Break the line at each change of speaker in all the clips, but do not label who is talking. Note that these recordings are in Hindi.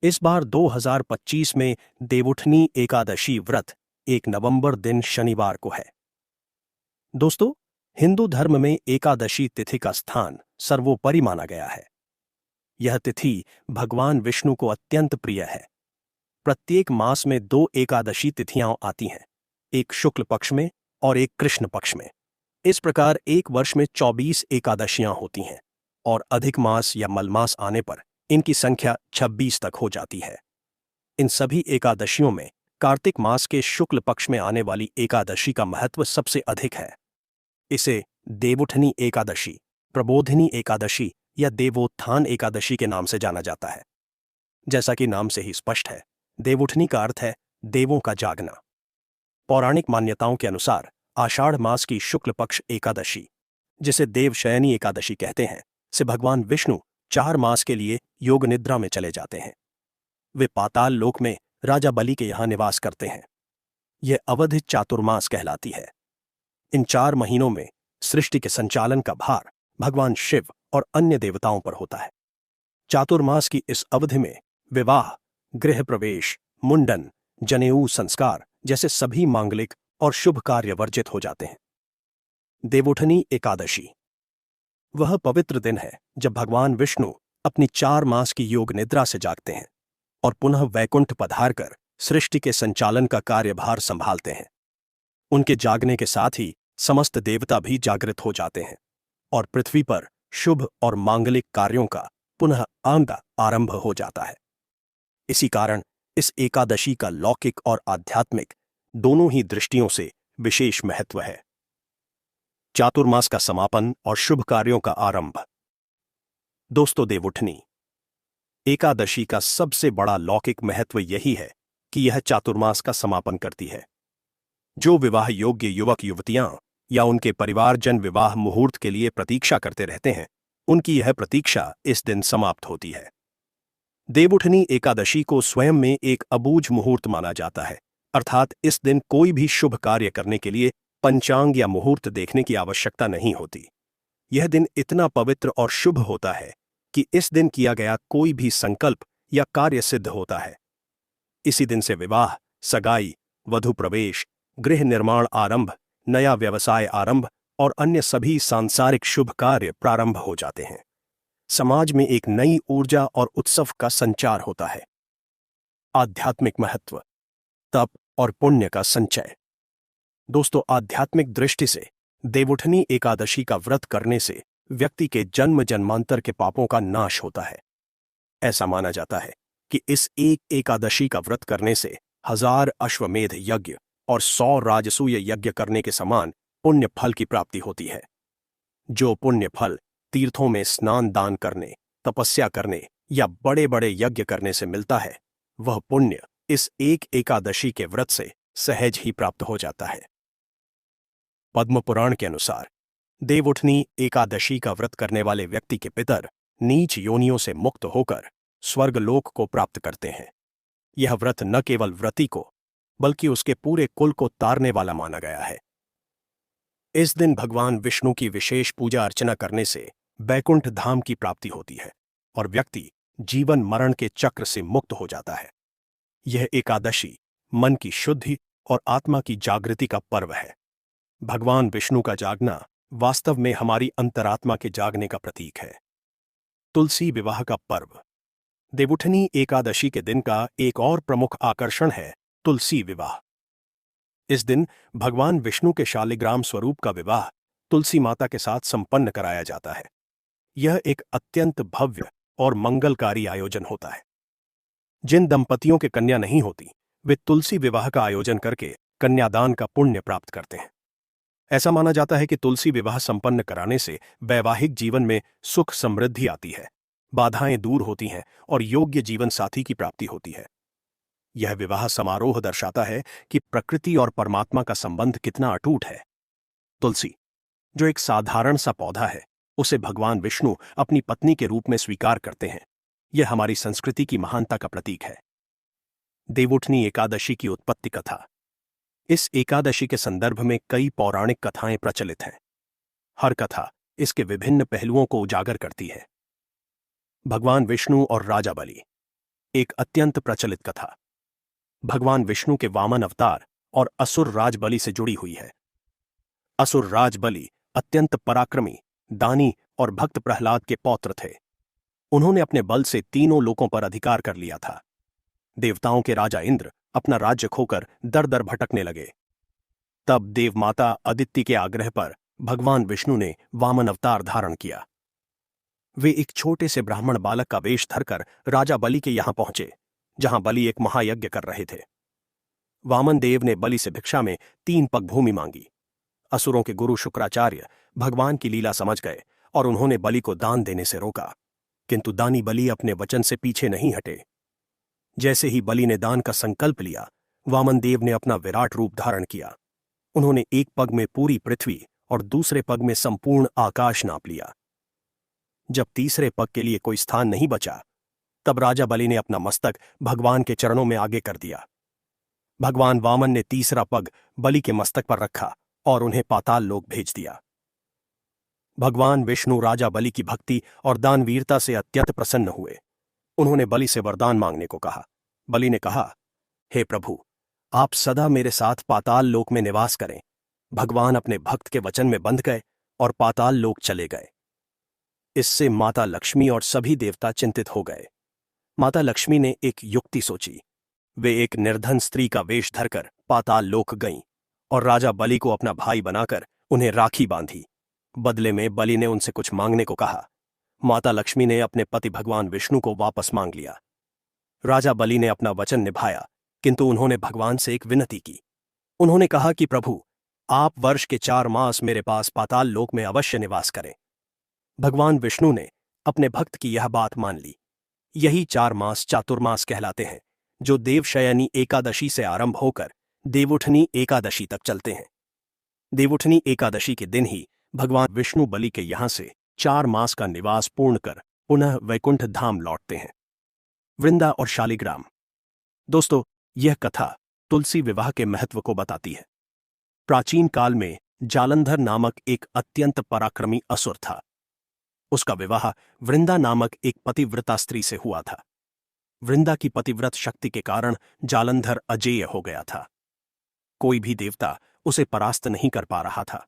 इस बार 2025 में देवउठनी एकादशी व्रत 1 नवंबर दिन शनिवार को है। दोस्तों, हिंदू धर्म में एकादशी तिथि का स्थान सर्वोपरि माना गया है। यह तिथि भगवान विष्णु को अत्यंत प्रिय है। प्रत्येक मास में 2 एकादशी तिथियां आती हैं, एक शुक्ल पक्ष में और एक कृष्ण पक्ष में। इस प्रकार एक वर्ष में 24 एकादशियां होती हैं और अधिक मास या मलमास आने पर इनकी संख्या 26 तक हो जाती है। इन सभी एकादशियों में कार्तिक मास के शुक्ल पक्ष में आने वाली एकादशी का महत्व सबसे अधिक है। इसे देवउठनी एकादशी, प्रबोधिनी एकादशी या देवोत्थान एकादशी के नाम से जाना जाता है। जैसा कि नाम से ही स्पष्ट है, देवउठनी का अर्थ है देवों का जागना। पौराणिक मान्यताओं के अनुसार आषाढ़ मास की शुक्ल पक्ष एकादशी, जिसे देवशयनी एकादशी कहते हैं, से भगवान विष्णु 4 मास के लिए योग निद्रा में चले जाते हैं। वे पाताल लोक में राजा बलि के यहां निवास करते हैं। यह अवधि चातुर्मास कहलाती है। इन 4 महीनों में सृष्टि के संचालन का भार भगवान शिव और अन्य देवताओं पर होता है। चातुर्मास की इस अवधि में विवाह, गृह प्रवेश, मुंडन, जनेऊ संस्कार जैसे सभी मांगलिक और शुभ कार्य वर्जित हो जाते हैं। देवउठनी एकादशी वह पवित्र दिन है जब भगवान विष्णु अपनी 4 मास की योग निद्रा से जागते हैं और पुनः वैकुंठ पधारकर सृष्टि के संचालन का कार्यभार संभालते हैं। उनके जागने के साथ ही समस्त देवता भी जागृत हो जाते हैं और पृथ्वी पर शुभ और मांगलिक कार्यों का पुनः आरंभ हो जाता है। इसी कारण इस एकादशी का लौकिक और आध्यात्मिक दोनों ही दृष्टियों से विशेष महत्व है। चातुर्मास का समापन और शुभ कार्यों का आरंभ। दोस्तों, देवउठनी एकादशी का सबसे बड़ा लौकिक महत्व यही है कि यह चातुर्मास का समापन करती है। जो विवाह योग्य युवक युवतियां या उनके परिवारजन विवाह मुहूर्त के लिए प्रतीक्षा करते रहते हैं, उनकी यह प्रतीक्षा इस दिन समाप्त होती है। देवउठनी एकादशी को स्वयं में एक अबूझ मुहूर्त माना जाता है, अर्थात इस दिन कोई भी शुभ कार्य करने के लिए पंचांग या मुहूर्त देखने की आवश्यकता नहीं होती। यह दिन इतना पवित्र और शुभ होता है कि इस दिन किया गया कोई भी संकल्प या कार्य सिद्ध होता है। इसी दिन से विवाह, सगाई, वधु प्रवेश, गृह निर्माण आरंभ, नया व्यवसाय आरंभ और अन्य सभी सांसारिक शुभ कार्य प्रारंभ हो जाते हैं। समाज में एक नई ऊर्जा और उत्सव का संचार होता है। आध्यात्मिक महत्व, तप और पुण्य का संचय। दोस्तों, आध्यात्मिक दृष्टि से देवउठनी एकादशी का व्रत करने से व्यक्ति के जन्म जन्मांतर के पापों का नाश होता है। ऐसा माना जाता है कि इस एक एकादशी का व्रत करने से 1000 अश्वमेध यज्ञ और 100 राजसूय यज्ञ करने के समान पुण्य फल की प्राप्ति होती है। जो पुण्य फल तीर्थों में स्नान दान करने, तपस्या करने या बड़े बड़े यज्ञ करने से मिलता है, वह पुण्य इस एक एकादशी के व्रत से सहज ही प्राप्त हो जाता है। पद्म पुराण के अनुसार देवउठनी एकादशी का व्रत करने वाले व्यक्ति के पितर नीच योनियों से मुक्त होकर स्वर्गलोक को प्राप्त करते हैं। यह व्रत न केवल व्रती को बल्कि उसके पूरे कुल को तारने वाला माना गया है। इस दिन भगवान विष्णु की विशेष पूजा अर्चना करने से बैकुंठ धाम की प्राप्ति होती है और व्यक्ति जीवन मरण के चक्र से मुक्त हो जाता है। यह एकादशी मन की शुद्धि और आत्मा की जागृति का पर्व है। भगवान विष्णु का जागना वास्तव में हमारी अंतरात्मा के जागने का प्रतीक है। तुलसी विवाह का पर्व। देवउठनी एकादशी के दिन का एक और प्रमुख आकर्षण है तुलसी विवाह। इस दिन भगवान विष्णु के शालिग्राम स्वरूप का विवाह तुलसी माता के साथ संपन्न कराया जाता है। यह एक अत्यंत भव्य और मंगलकारी आयोजन होता है। जिन दंपतियों के कन्या नहीं होती, वे तुलसी विवाह का आयोजन करके कन्यादान का पुण्य प्राप्त करते हैं। ऐसा माना जाता है कि तुलसी विवाह संपन्न कराने से वैवाहिक जीवन में सुख समृद्धि आती है, बाधाएं दूर होती हैं और योग्य जीवन साथी की प्राप्ति होती है। यह विवाह समारोह दर्शाता है कि प्रकृति और परमात्मा का संबंध कितना अटूट है। तुलसी, जो एक साधारण सा पौधा है, उसे भगवान विष्णु अपनी पत्नी के रूप में स्वीकार करते हैं। यह हमारी संस्कृति की महानता का प्रतीक है। देवउठनी एकादशी की उत्पत्ति कथा। इस एकादशी के संदर्भ में कई पौराणिक कथाएं प्रचलित हैं। हर कथा इसके विभिन्न पहलुओं को उजागर करती है। भगवान विष्णु और राजा बलि। एक अत्यंत प्रचलित कथा भगवान विष्णु के वामन अवतार और असुर राज बलि से जुड़ी हुई है। असुर राज बलि अत्यंत पराक्रमी, दानी और भक्त प्रहलाद के पौत्र थे। उन्होंने अपने बल से तीनों लोकों पर अधिकार कर लिया था। देवताओं के राजा इंद्र अपना राज्य खोकर दर दर भटकने लगे। तब देवमाता अदिति के आग्रह पर भगवान विष्णु ने वामन अवतार धारण किया। वे एक छोटे से ब्राह्मण बालक का वेश धरकर राजा बलि के यहां पहुंचे, जहां बलि एक महायज्ञ कर रहे थे। वामन देव ने बलि से भिक्षा में 3 पग भूमि मांगी। असुरों के गुरु शुक्राचार्य भगवान की लीला समझ गए और उन्होंने बलि को दान देने से रोका, किंतु दानी बलि अपने वचन से पीछे नहीं हटे। जैसे ही बलि ने दान का संकल्प लिया, वामन देव ने अपना विराट रूप धारण किया। उन्होंने एक पग में पूरी पृथ्वी और दूसरे पग में संपूर्ण आकाश नाप लिया। जब तीसरे पग के लिए कोई स्थान नहीं बचा, तब राजा बलि ने अपना मस्तक भगवान के चरणों में आगे कर दिया। भगवान वामन ने तीसरा पग बलि के मस्तक पर रखा और उन्हें पाताल लोक भेज दिया। भगवान विष्णु राजा बलि की भक्ति और दानवीरता से अत्यंत प्रसन्न हुए। उन्होंने बलि से वरदान मांगने को कहा। बलि ने कहा, हे प्रभु, आप सदा मेरे साथ पाताल लोक में निवास करें। भगवान अपने भक्त के वचन में बंध गए और पाताल लोक चले गए। इससे माता लक्ष्मी और सभी देवता चिंतित हो गए। माता लक्ष्मी ने एक युक्ति सोची। वे एक निर्धन स्त्री का वेश धरकर पाताल लोक गईं और राजा बलि को अपना भाई बनाकर उन्हें राखी बांधी। बदले में बलि ने उनसे कुछ मांगने को कहा। माता लक्ष्मी ने अपने पति भगवान विष्णु को वापस मांग लिया। राजा बलि ने अपना वचन निभाया, किंतु उन्होंने भगवान से एक विनती की। उन्होंने कहा कि प्रभु, आप वर्ष के 4 मास मेरे पास पाताल लोक में अवश्य निवास करें। भगवान विष्णु ने अपने भक्त की यह बात मान ली। यही 4 मास चातुर्मास कहलाते हैं, जो देवशयनी एकादशी से आरंभ होकर देवउठनी एकादशी तक चलते हैं। देवउठनी एकादशी के दिन ही भगवान विष्णु बलि के यहां से 4 मास का निवास पूर्ण कर पुनः वैकुंठ धाम लौटते हैं। वृंदा और शालिग्राम। दोस्तों, यह कथा तुलसी विवाह के महत्व को बताती है। प्राचीन काल में जालंधर नामक एक अत्यंत पराक्रमी असुर था। उसका विवाह वृंदा नामक एक पतिव्रता स्त्री से हुआ था। वृंदा की पतिव्रत शक्ति के कारण जालंधर अजेय हो गया था। कोई भी देवता उसे परास्त नहीं कर पा रहा था।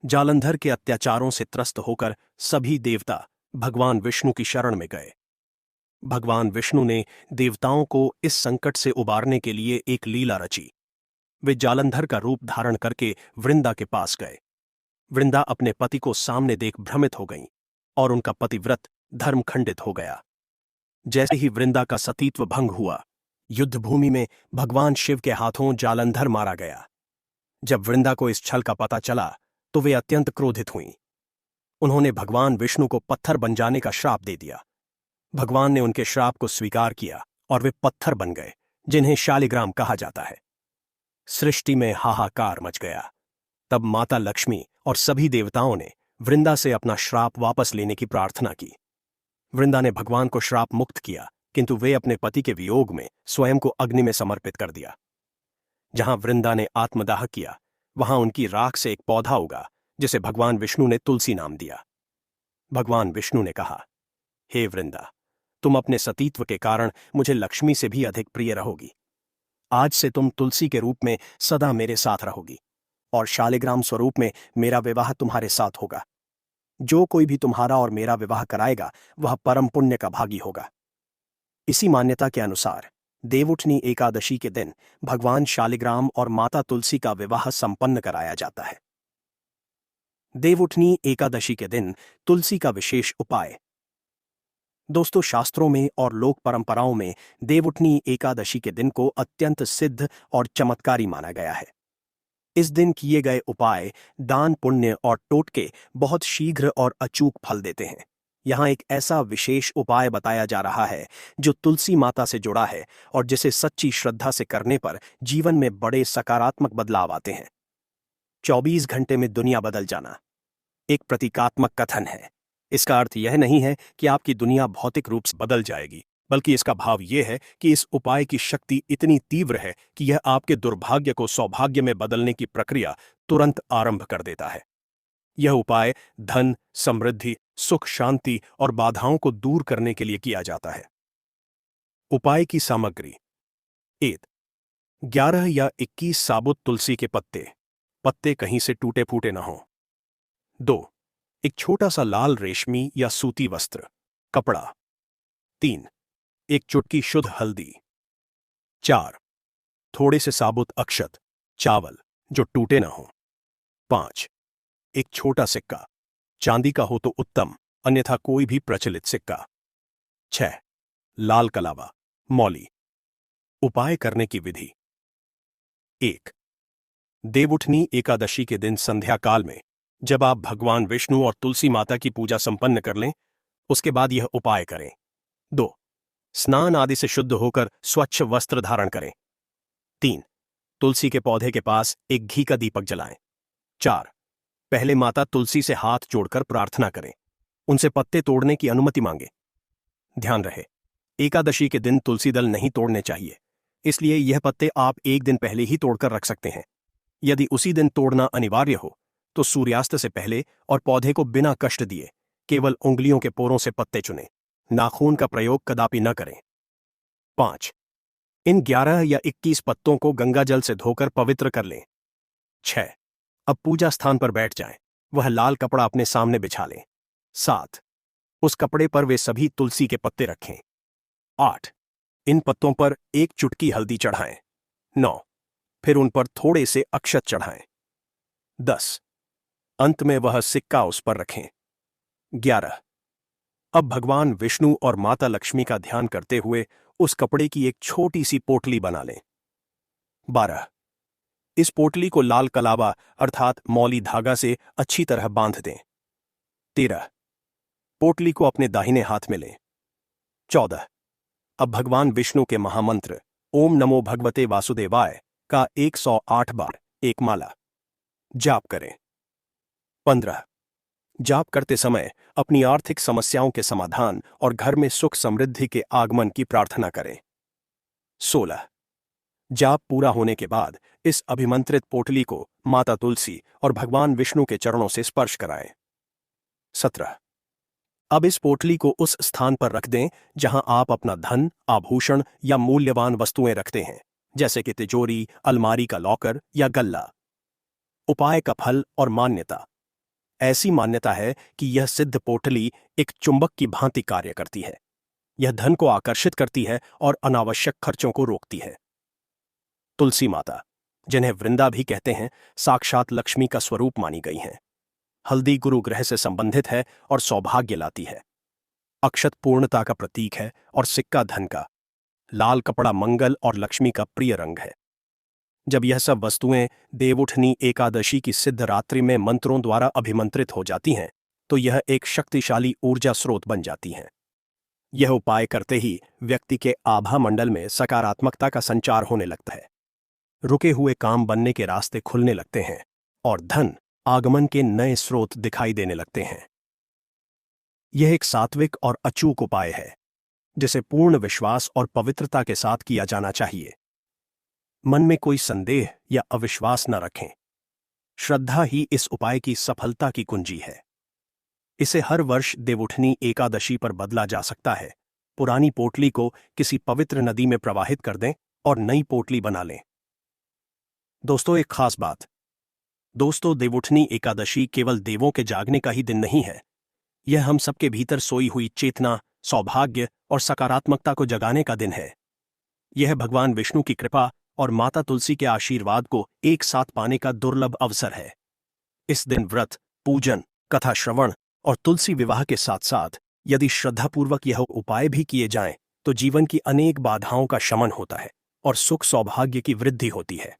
जालंधर के अत्याचारों से त्रस्त होकर सभी देवता भगवान विष्णु की शरण में गए। भगवान विष्णु ने देवताओं को इस संकट से उबारने के लिए एक लीला रची। वे जालंधर का रूप धारण करके वृंदा के पास गए। वृंदा अपने पति को सामने देख भ्रमित हो गईं और उनका पतिव्रत धर्म खंडित हो गया। जैसे ही वृंदा का सतीत्व भंग हुआ, युद्ध भूमि में भगवान शिव के हाथों जालंधर मारा गया। जब वृंदा को इस छल का पता चला, तो वे अत्यंत क्रोधित हुईं। उन्होंने भगवान विष्णु को पत्थर बन जाने का श्राप दे दिया। भगवान ने उनके श्राप को स्वीकार किया और वे पत्थर बन गए, जिन्हें शालिग्राम कहा जाता है। सृष्टि में हाहाकार मच गया। तब माता लक्ष्मी और सभी देवताओं ने वृंदा से अपना श्राप वापस लेने की प्रार्थना की। वृंदा ने भगवान को श्राप मुक्त किया, किंतु वे अपने पति के वियोग में स्वयं को अग्नि में समर्पित कर दिया। जहां वृंदा ने आत्मदाह किया, वहां उनकी राख से एक पौधा उगा, जिसे भगवान विष्णु ने तुलसी नाम दिया। भगवान विष्णु ने कहा, हे वृंदा, तुम अपने सतीत्व के कारण मुझे लक्ष्मी से भी अधिक प्रिय रहोगी। आज से तुम तुलसी के रूप में सदा मेरे साथ रहोगी और शालिग्राम स्वरूप में मेरा विवाह तुम्हारे साथ होगा। जो कोई भी तुम्हारा और मेरा विवाह कराएगा, वह परम पुण्य का भागी होगा। इसी मान्यता के अनुसार देवउठनी एकादशी के दिन भगवान शालिग्राम और माता तुलसी का विवाह संपन्न कराया जाता है। देवउठनी एकादशी के दिन तुलसी का विशेष उपाय। दोस्तों, शास्त्रों में और लोक परंपराओं में देवउठनी एकादशी के दिन को अत्यंत सिद्ध और चमत्कारी माना गया है। इस दिन किए गए उपाय, दान, पुण्य और टोटके बहुत शीघ्र और अचूक फल देते हैं। यहाँ एक ऐसा विशेष उपाय बताया जा रहा है जो तुलसी माता से जुड़ा है और जिसे सच्ची श्रद्धा से करने पर जीवन में बड़े सकारात्मक बदलाव आते हैं। 24 घंटे में दुनिया बदल जाना एक प्रतीकात्मक कथन है। इसका अर्थ यह नहीं है कि आपकी दुनिया भौतिक रूप से बदल जाएगी, बल्कि इसका भाव यह है कि इस उपाय की शक्ति इतनी तीव्र है कि यह आपके दुर्भाग्य को सौभाग्य में बदलने की प्रक्रिया तुरंत आरंभ कर देता है। यह उपाय धन, समृद्धि, सुख, शांति और बाधाओं को दूर करने के लिए किया जाता है। उपाय की सामग्री। 1. 11 या 21 साबुत तुलसी के पत्ते। पत्ते कहीं से टूटे फूटे ना हों। 2. एक छोटा सा लाल रेशमी या सूती वस्त्र, कपड़ा। 3. एक चुटकी शुद्ध हल्दी। 4. थोड़े से साबुत अक्षत, चावल जो टूटे ना हों। 5. एक छोटा सिक्का, चांदी का हो तो उत्तम, अन्यथा कोई भी प्रचलित सिक्का। 6. लाल कलावा, मौली। उपाय करने की विधि। 1. देवउठनी एकादशी के दिन संध्या काल में जब आप भगवान विष्णु और तुलसी माता की पूजा संपन्न कर लें, उसके बाद यह उपाय करें। 2. स्नान आदि से शुद्ध होकर स्वच्छ वस्त्र धारण करें। 3. तुलसी के पौधे के पास एक घी का दीपक जलाएं। 4. पहले माता तुलसी से हाथ जोड़कर प्रार्थना करें, उनसे पत्ते तोड़ने की अनुमति मांगे। ध्यान रहे, एकादशी के दिन तुलसी दल नहीं तोड़ने चाहिए, इसलिए यह पत्ते आप एक दिन पहले ही तोड़कर रख सकते हैं। यदि उसी दिन तोड़ना अनिवार्य हो तो सूर्यास्त से पहले और पौधे को बिना कष्ट दिए केवल उंगलियों के पोरों से पत्ते चुनें, नाखून का प्रयोग कदापि न करें। 5. इन 11 या 21 पत्तों को गंगा जल से धोकर पवित्र कर लें। 6. अब पूजा स्थान पर बैठ जाएं, वह लाल कपड़ा अपने सामने बिछा लें। 7. उस कपड़े पर वे सभी तुलसी के पत्ते रखें। 8. इन पत्तों पर एक चुटकी हल्दी चढ़ाएं। 9. फिर उन पर थोड़े से अक्षत चढ़ाएं। 10. अंत में वह सिक्का उस पर रखें। 11. अब भगवान विष्णु और माता लक्ष्मी का ध्यान करते हुए उस कपड़े की एक छोटी सी पोटली बना लें। 12. इस पोटली को लाल कलावा अर्थात मौली धागा से अच्छी तरह बांध दें। 13. पोटली को अपने दाहिने हाथ में लें। 14. अब भगवान विष्णु के महामंत्र ओम नमो भगवते वासुदेवाय का 108 बार एक माला जाप करें। 15. जाप करते समय अपनी आर्थिक समस्याओं के समाधान और घर में सुख समृद्धि के आगमन की प्रार्थना करें। 16. जाप पूरा होने के बाद इस अभिमंत्रित पोटली को माता तुलसी और भगवान विष्णु के चरणों से स्पर्श कराएं। 17. अब इस पोटली को उस स्थान पर रख दें जहां आप अपना धन, आभूषण या मूल्यवान वस्तुएं रखते हैं, जैसे कि तिजोरी, अलमारी का लॉकर या गल्ला। उपाय का फल और मान्यता। ऐसी मान्यता है कि यह सिद्ध पोटली एक चुंबक की भांति कार्य करती है। यह धन को आकर्षित करती है और अनावश्यक खर्चों को रोकती है। तुलसी माता, जिन्हें वृंदा भी कहते हैं, साक्षात लक्ष्मी का स्वरूप मानी गई हैं। हल्दी गुरु ग्रह से संबंधित है और सौभाग्य लाती है। अक्षत पूर्णता का प्रतीक है और सिक्का धन का। लाल कपड़ा मंगल और लक्ष्मी का प्रिय रंग है। जब यह सब वस्तुएं देवउठनी एकादशी की सिद्ध रात्रि में मंत्रों द्वारा अभिमंत्रित हो जाती हैं, तो यह एक शक्तिशाली ऊर्जा स्रोत बन जाती हैं। यह उपाय करते ही व्यक्ति के आभा मंडल में सकारात्मकता का संचार होने लगता है, रुके हुए काम बनने के रास्ते खुलने लगते हैं और धन आगमन के नए स्रोत दिखाई देने लगते हैं। यह एक सात्विक और अचूक उपाय है जिसे पूर्ण विश्वास और पवित्रता के साथ किया जाना चाहिए। मन में कोई संदेह या अविश्वास न रखें। श्रद्धा ही इस उपाय की सफलता की कुंजी है। इसे हर वर्ष देवउठनी एकादशी पर बदला जा सकता है। पुरानी पोटली को किसी पवित्र नदी में प्रवाहित कर दें और नई पोटली बना लें। दोस्तों, एक खास बात। दोस्तों, देवउठनी एकादशी केवल देवों के जागने का ही दिन नहीं है। यह हम सबके भीतर सोई हुई चेतना, सौभाग्य और सकारात्मकता को जगाने का दिन है। यह भगवान विष्णु की कृपा और माता तुलसी के आशीर्वाद को एक साथ पाने का दुर्लभ अवसर है। इस दिन व्रत, पूजन, कथा श्रवण और तुलसी विवाह के साथ साथ यदि श्रद्धापूर्वक यह उपाय भी किए जाएं, तो जीवन की अनेक बाधाओं का शमन होता है और सुख सौभाग्य की वृद्धि होती है।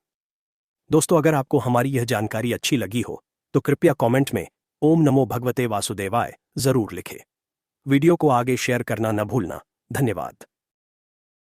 दोस्तों, अगर आपको हमारी यह जानकारी अच्छी लगी हो तो कृपया कमेंट में ओम नमो भगवते वासुदेवाय जरूर लिखें। वीडियो को आगे शेयर करना न भूलना। धन्यवाद।